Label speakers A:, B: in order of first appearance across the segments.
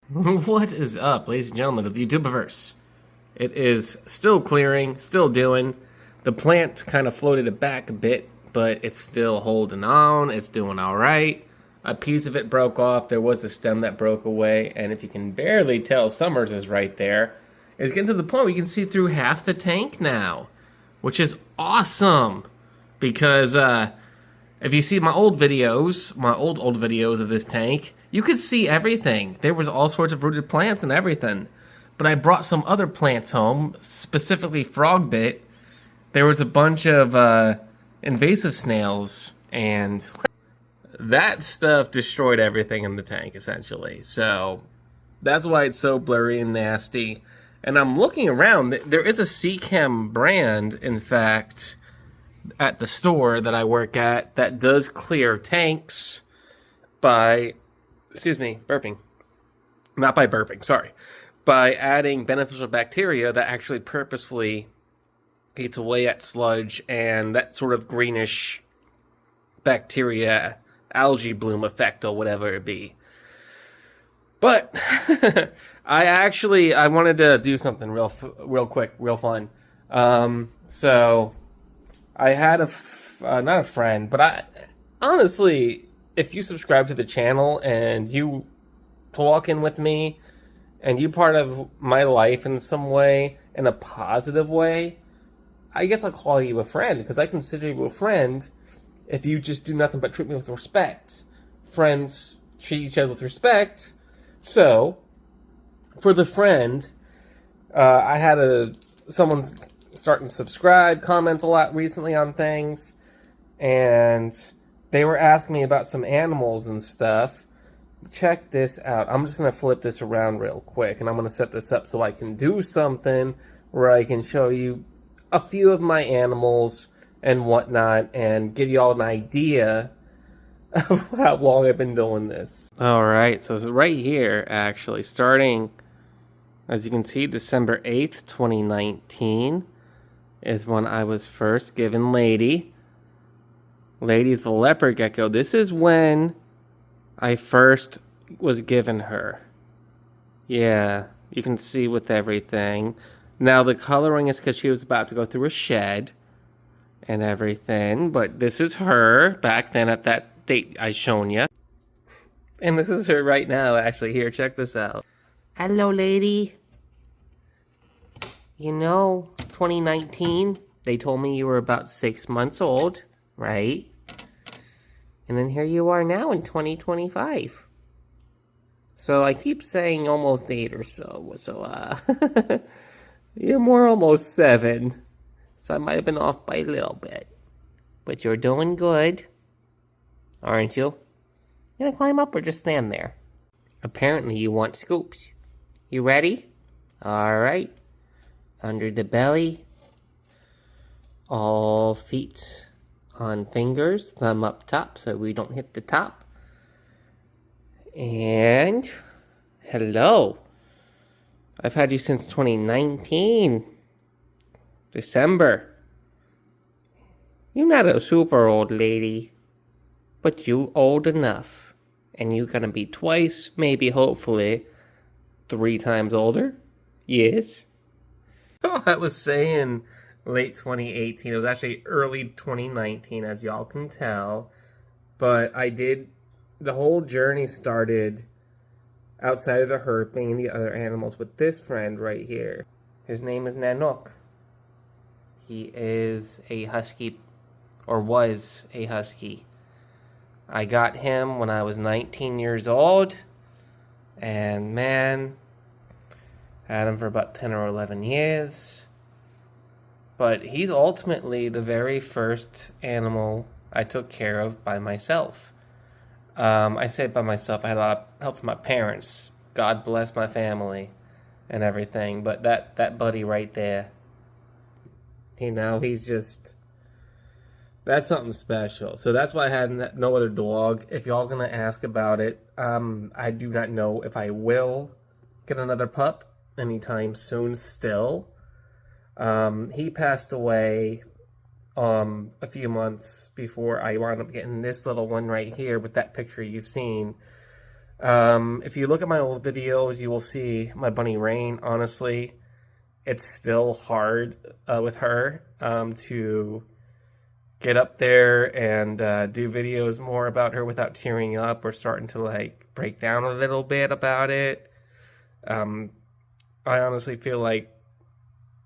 A: What is up, ladies and gentlemen of the YouTubeverse? It is still clearing, still doing. The plant kind of floated it back a bit, but it's still holding on. It's doing all right. A piece of it broke off. There was a stem that broke away, and if you can barely tell, Summers is right there. It's getting to the point where you can see through half the tank now, which is awesome. Because if you see my old videos, my old videos of this tank, you could see everything. There was all sorts of rooted plants and everything. But I brought some other plants home, specifically frogbit. There was a bunch of invasive snails, and that stuff destroyed everything in the tank, essentially. So that's why it's so blurry and nasty. And I'm looking around. There is a Seachem brand, in fact, at the store that I work at that does clear tanks by, burping. Not by burping, sorry. By adding beneficial bacteria that actually purposely eats away at sludge and that sort of greenish bacteria, algae bloom effect or whatever it be. But I wanted to do something real quick, real fun. So I had not a friend, but honestly, if you subscribe to the channel and you talk in with me and you part of my life in some way, in a positive way, I guess I'll call you a friend, because I consider you a friend if you just do nothing but treat me with respect. Friends treat each other with respect. So, for the friend, I had someone starting to subscribe, comment a lot recently on things, and they were asking me about some animals and stuff. Check this out. I'm just going to flip this around real quick, and I'm going to set this up so I can do something where I can show you a few of my animals and whatnot, and give you all an idea of how long I've been doing this. Alright, so right here, actually, starting, as you can see, December 8th, 2019, is when I was first given Lady. Lady's the leopard gecko. This is when I first was given her. Yeah, you can see with everything. Now, the coloring is because she was about to go through a shed and everything, but this is her back then at that date I shown you. And this is her right now, actually. Here, check this out. Hello, lady. You know, 2019, they told me you were about 6 months old, right? And then here you are now in 2025. So I keep saying almost 8 or so. So, you're more almost 7. So I might have been off by a little bit. But you're doing good. Aren't you? You gonna climb up or just stand there? Apparently you want scoops. You ready? Alright. Under the belly. All feet on fingers. Thumb up top so we don't hit the top. And hello. I've had you since 2019. December. You're not a super old lady, but you old enough. And you're gonna be twice, maybe, hopefully, 3 times older. Yes. So I was saying late 2018. It was actually early 2019, as y'all can tell. But the whole journey started outside of the herping and the other animals with this friend right here. His name is Nanook. He is a husky, or was a husky. I got him when I was 19 years old, and man, had him for about 10 or 11 years. But he's ultimately the very first animal I took care of by myself. I say by myself. I had a lot of help from my parents. God bless my family and everything. But that buddy right there, you know, that's something special. So that's why I had no other dog. If y'all gonna ask about it, I do not know if I will get another pup anytime soon still. He passed away a few months before I wound up getting this little one right here with that picture you've seen. If you look at my old videos, you will see my bunny Rain. Honestly, it's still hard with her to get up there and do videos more about her without tearing up or starting to like break down a little bit about it. I honestly feel like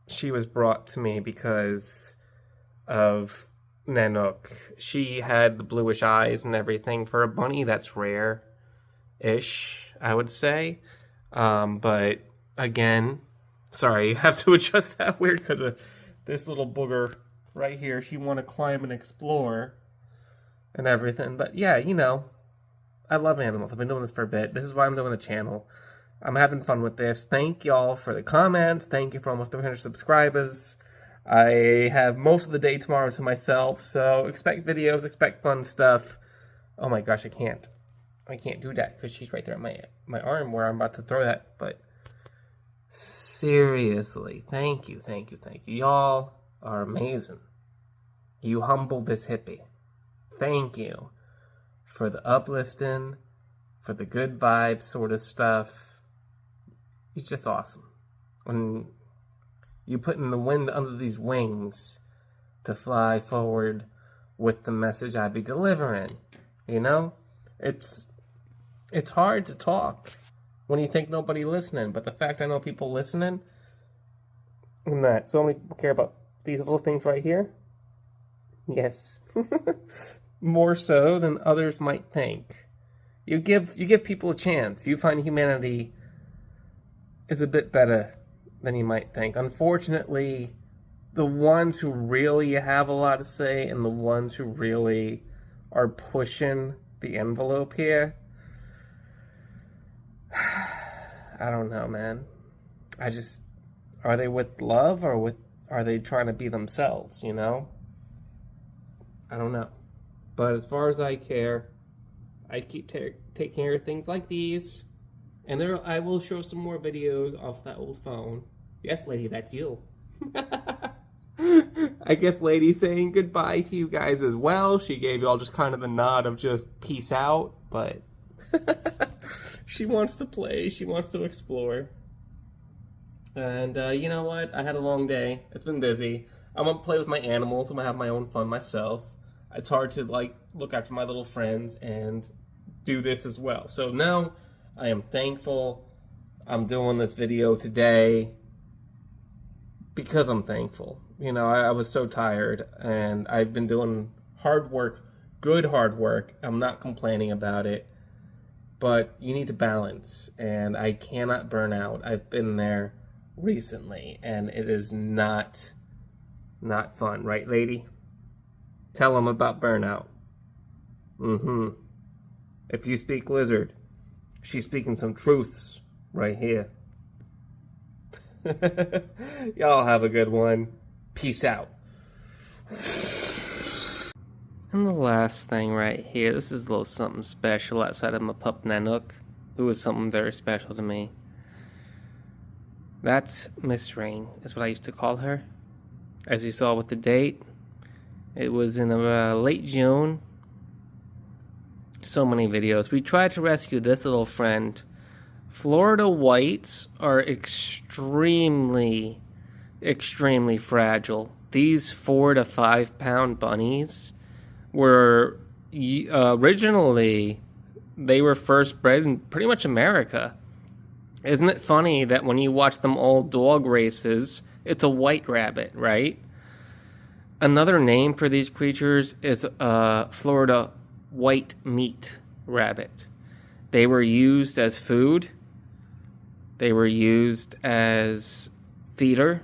A: she was brought to me because of Nanook. She had the bluish eyes and everything. For a bunny, that's rare-ish, I would say. But again, sorry, you have to adjust that weird because of this little booger right here. She want to climb and explore and everything. But yeah, you know, I love animals. I've been doing this for a bit. This is why I'm doing the channel. I'm having fun with this. Thank y'all for the comments. Thank you for almost 300 subscribers. I have most of the day tomorrow to myself, so expect videos, expect fun stuff. Oh my gosh, I can't do that because she's right there on my arm where I'm about to throw that. But seriously, thank you. Y'all are amazing. You humbled this hippie. Thank you for the uplifting, for the good vibes sort of stuff. He's just awesome. When you put in the wind under these wings to fly forward with the message I be delivering, you know? It's hard to talk when you think nobody listening, but the fact I know people listening, and that so many people care about these little things right here, yes, more so than others might think. You give people a chance. You find humanity is a bit better than you might think. Unfortunately, the ones who really have a lot to say and the ones who really are pushing the envelope here, I don't know, man. Are they with love or are they trying to be themselves, you know? I don't know. But as far as I care, I keep taking care of things like these. And I will show some more videos off that old phone. Yes, lady, that's you. I guess lady's saying goodbye to you guys as well. She gave y'all just kind of the nod of just peace out, but she wants to play. She wants to explore. And you know what? I had a long day. It's been busy. I'm gonna play with my animals. I'm gonna have my own fun myself. It's hard to like look after my little friends and do this as well. So now I am thankful I'm doing this video today because I'm thankful. You know, I was so tired and I've been doing hard work, good hard work. I'm not complaining about it, but you need to balance and I cannot burn out. I've been there recently and it is not fun, right, lady? Tell them about burnout. If you speak lizard, she's speaking some truths right here. Y'all have a good one. Peace out. And the last thing right here, this is a little something special outside of my pup Nanook, who is something very special to me. That's Miss Rain, is what I used to call her. As you saw with the date, it was in late June. So many videos. We tried to rescue this little friend. Florida whites are extremely fragile. These 4 to 5 pound bunnies were originally, they were first bred in pretty much America. Isn't it funny that when you watch them old dog races, it's a white rabbit, right? Another name for these creatures is Florida white meat rabbit. They were used as food. They were used as feeder.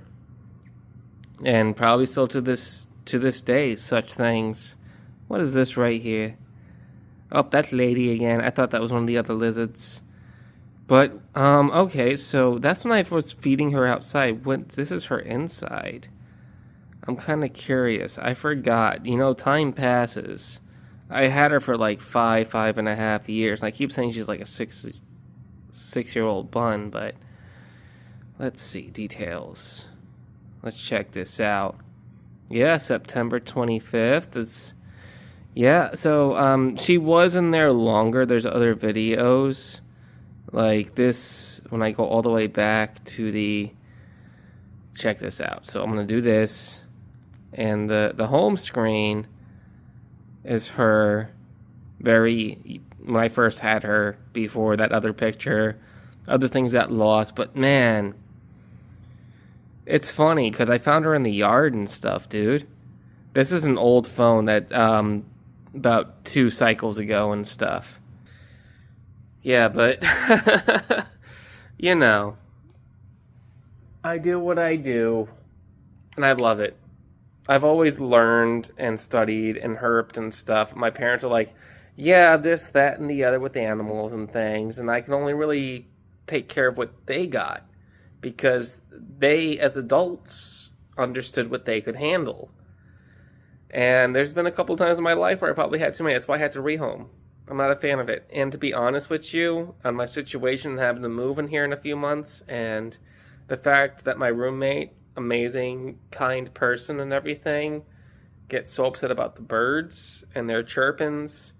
A: And probably still to this day, such things. What is this right here? Oh, that's lady again. I thought that was one of the other lizards. But, okay, so that's when I was feeding her outside. This is her inside. I'm kind of curious. I forgot. You know, time passes. I had her for like 5.5 years. I keep saying she's like a six-year-old bun, but let's see. Details. Let's check this out. Yeah, September 25th. Yeah, so she was in there longer. There's other videos like this when I go all the way back to the... Check this out. So I'm going to do this, and the home screen is her very... when I first had her before that other picture. Other things got lost, but man, it's funny because I found her in the yard and stuff, dude. This is an old phone that about 2 cycles ago and stuff. Yeah, but you know, I do what I do, and I love it. I've always learned and studied and herped and stuff. My parents are like, yeah, this, that, and the other with animals and things, and I can only really take care of what they got because they, as adults, understood what they could handle. And there's been a couple times in my life where I probably had too many. That's why I had to rehome. I'm not a fan of it. And to be honest with you, on my situation, having to move in here in a few months, and the fact that my roommate, amazing, kind person and everything, gets so upset about the birds and their chirpings,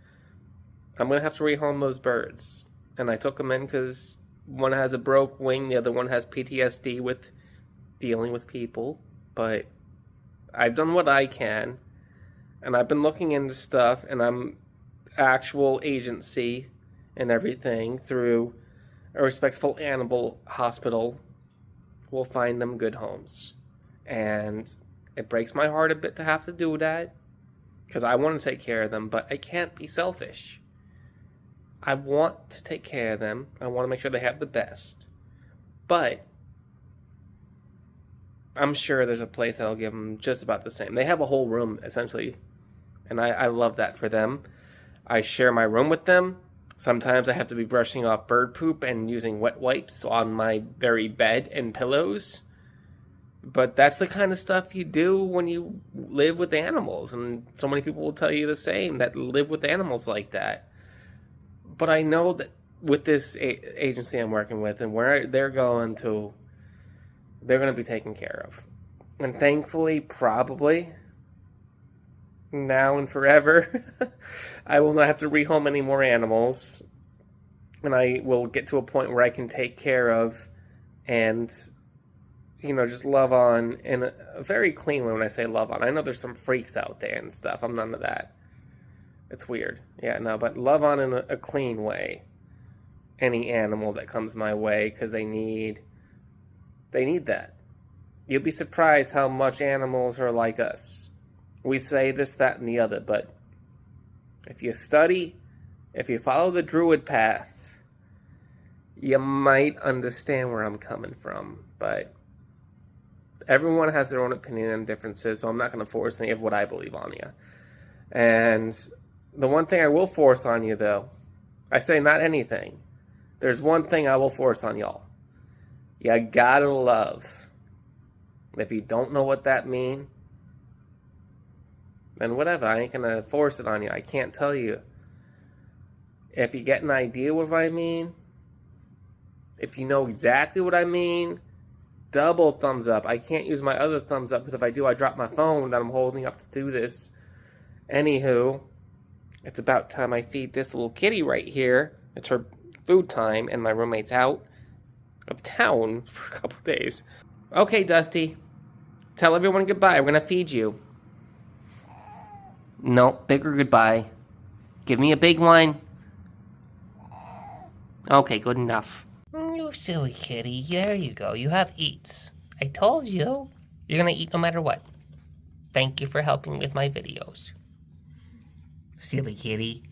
A: I'm going to have to rehome those birds. And I took them in because one has a broke wing, the other one has PTSD with dealing with people. But I've done what I can. And I've been looking into stuff, and I'm actual agency and everything through a respectful animal hospital will find them good homes. And it breaks my heart a bit to have to do that because I want to take care of them, but I can't be selfish. I want to take care of them. I want to make sure they have the best. But I'm sure there's a place that'll give them just about the same. They have a whole room, essentially. And I love that for them. I share my room with them. Sometimes I have to be brushing off bird poop and using wet wipes on my very bed and pillows. But that's the kind of stuff you do when you live with animals. And so many people will tell you the same, that live with animals like that. But I know that with this agency I'm working with and where they're going to be taken care of. And thankfully, probably, now and forever, I will not have to rehome any more animals. And I will get to a point where I can take care of and, just love on in a very clean way when I say love on. I know there's some freaks out there and stuff. I'm none of that. It's weird. Yeah, no, but love on in a clean way. Any animal that comes my way, because they need that. You'll be surprised how much animals are like us. We say this, that, and the other, but if you study, if you follow the druid path, you might understand where I'm coming from. But everyone has their own opinion and differences, so I'm not going to force any of what I believe on you. And the one thing I will force on you, though, I say not anything. There's one thing I will force on y'all. You gotta love. If you don't know what that means, then whatever. I ain't gonna force it on you. I can't tell you. If you get an idea what I mean, if you know exactly what I mean, double thumbs up. I can't use my other thumbs up because if I do, I drop my phone that I'm holding up to do this. Anywho, it's about time I feed this little kitty right here. It's her food time, and my roommate's out of town for a couple days. Okay, Dusty. Tell everyone goodbye. We're going to feed you. No, bigger goodbye. Give me a big one. Okay, good enough.
B: You silly kitty. There you go. You have eats. I told you. You're going to eat no matter what. Thank you for helping with my videos. Silly kitty.